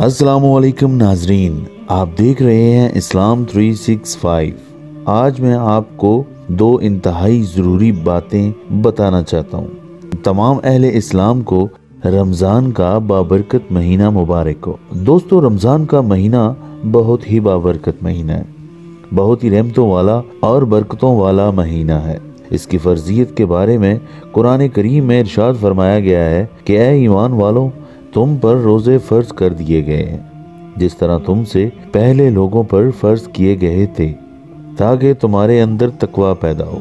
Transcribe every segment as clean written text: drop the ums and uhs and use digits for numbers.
अस्सलामुअलैकुम नाजरीन, आप देख रहे हैं इस्लाम 365। आज मैं आपको दो इंतहाई ज़रूरी बातें बताना चाहता हूँ। तमाम अहले इस्लाम को रमज़ान का बाबरकत महीना मुबारक हो। दोस्तों, रमज़ान का महीना बहुत ही बाबरकत महीना है, बहुत ही रहमतों वाला और बरकतों वाला महीना है। इसकी फर्जियत के बारे में कुरान करीम में इरशाद फरमाया गया है कि ऐ ईमान वालों, तुम पर रोजे फर्ज कर दिए गए हैं जिस तरह तुमसे पहले लोगों पर फर्ज किए गए थे, ताकि तुम्हारे अंदर तकवा पैदा हो।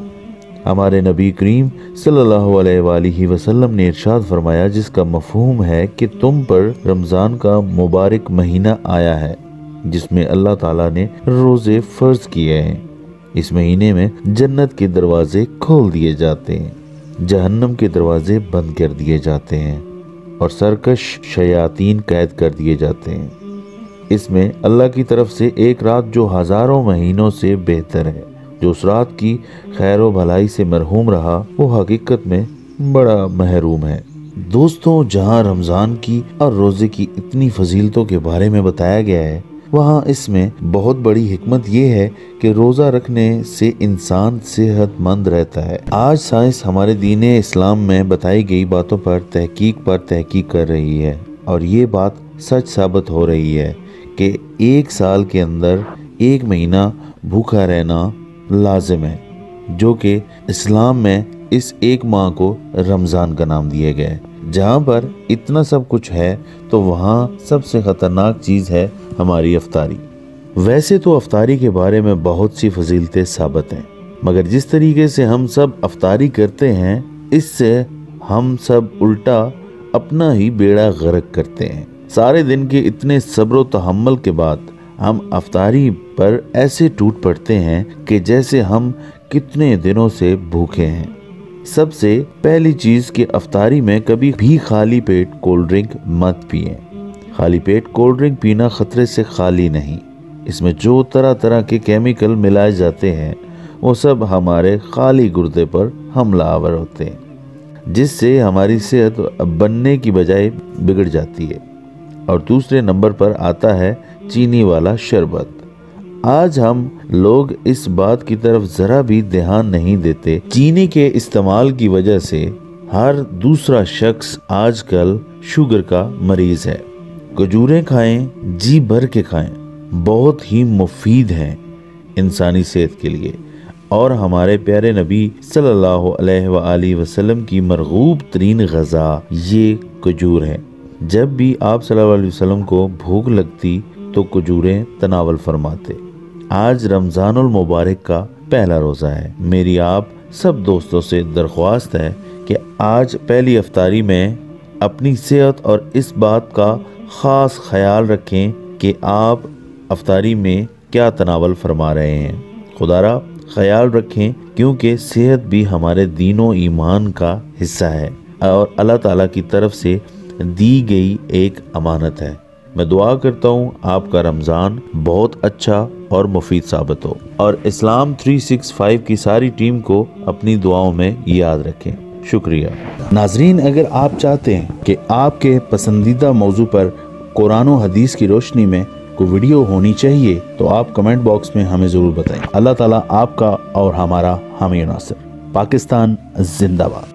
हमारे नबी करीम सल्लल्लाहु अलैहि वसल्लम ने इरशाद फरमाया, जिसका मफहूम है कि तुम पर रमज़ान का मुबारक महीना आया है जिसमें अल्लाह ताला ने रोजे फर्ज किए हैं। इस महीने में जन्नत के दरवाजे खोल दिए जाते हैं, जहन्नम के दरवाजे बंद कर दिए जाते हैं और सरकश शयातीन कैद कर दिए जाते हैं। इसमें अल्लाह की तरफ से एक रात जो हजारों महीनों से बेहतर है, जो उस रात की खैर व भलाई से मरहूम रहा, वो हकीकत में बड़ा महरूम है। दोस्तों, जहाँ रमज़ान की और रोज़े की इतनी फजीलतों के बारे में बताया गया है, वहाँ इसमें बहुत बड़ी हिकमत ये है कि रोज़ा रखने से इंसान सेहतमंद रहता है। आज साइंस हमारे दीन इस्लाम में बताई गई बातों पर तहकीक कर रही है और ये बात सच साबित हो रही है कि एक साल के अंदर एक महीना भूखा रहना लाजिम है, जो कि इस्लाम में इस एक माह को रमज़ान का नाम दिया गया है। जहाँ पर इतना सब कुछ है तो वहाँ सबसे ख़तरनाक चीज़ है हमारी अफ्तारी। वैसे तो अफ्तारी के बारे में बहुत सी फजीलतें साबित हैं, मगर जिस तरीके से हम सब अफ्तारी करते हैं, इससे हम सब उल्टा अपना ही बेड़ा गर्क करते हैं। सारे दिन के इतने सब्र तहम्मुल के बाद हम अफ्तारी पर ऐसे टूट पड़ते हैं कि जैसे हम कितने दिनों से भूखे हैं। सबसे पहली चीज कि अफ्तारी में कभी भी खाली पेट कोल्ड ड्रिंक मत पिएं। खाली पेट कोल्ड ड्रिंक पीना खतरे से खाली नहीं। इसमें जो तरह तरह के केमिकल मिलाए जाते हैं, वो सब हमारे खाली गुर्दे पर हमलावर होते हैं, जिससे हमारी सेहत बनने की बजाय बिगड़ जाती है। और दूसरे नंबर पर आता है चीनी वाला शरबत। आज हम लोग इस बात की तरफ जरा भी ध्यान नहीं देते। चीनी के इस्तेमाल की वजह से हर दूसरा शख्स आजकल शुगर का मरीज है। खजूरें खाएं, जी भर के खाएं, बहुत ही मुफीद हैं इंसानी सेहत के लिए। और हमारे प्यारे नबी सल्लल्लाहु अलैहि वसल्लम की मरगूब तरीन गज़ा ये खजूर है। जब भी आप सल्लल्लाहु अलैहि वसल्लम को भूख लगती तो खजूरें तनावल फरमाते। आज रमज़ानुल मुबारक का पहला रोज़ा है। मेरी आप सब दोस्तों से दरख्वास्त है कि आज पहली अफ्तारी में अपनी सेहत और इस बात का ख़ास ख्याल रखें कि आप अफ्तारी में क्या तनावल फरमा रहे हैं। खुदारा ख्याल रखें, क्योंकि सेहत भी हमारे दीनों ईमान का हिस्सा है और अल्लाह ताला की तरफ से दी गई एक अमानत है। मैं दुआ करता हूँ आपका रमज़ान बहुत अच्छा और मुफीद साबित हो, और इस्लाम 365 की सारी टीम को अपनी दुआओं में याद रखें। शुक्रिया नाजरीन। अगर आप चाहते हैं कि आपके पसंदीदा मौजू पर कुरान और हदीस की रोशनी में कोई वीडियो होनी चाहिए, तो आप कमेंट बॉक्स में हमें ज़रूर बताएं। अल्लाह ताला आपका और हमारा हामी नासिर। पाकिस्तान जिंदाबाद।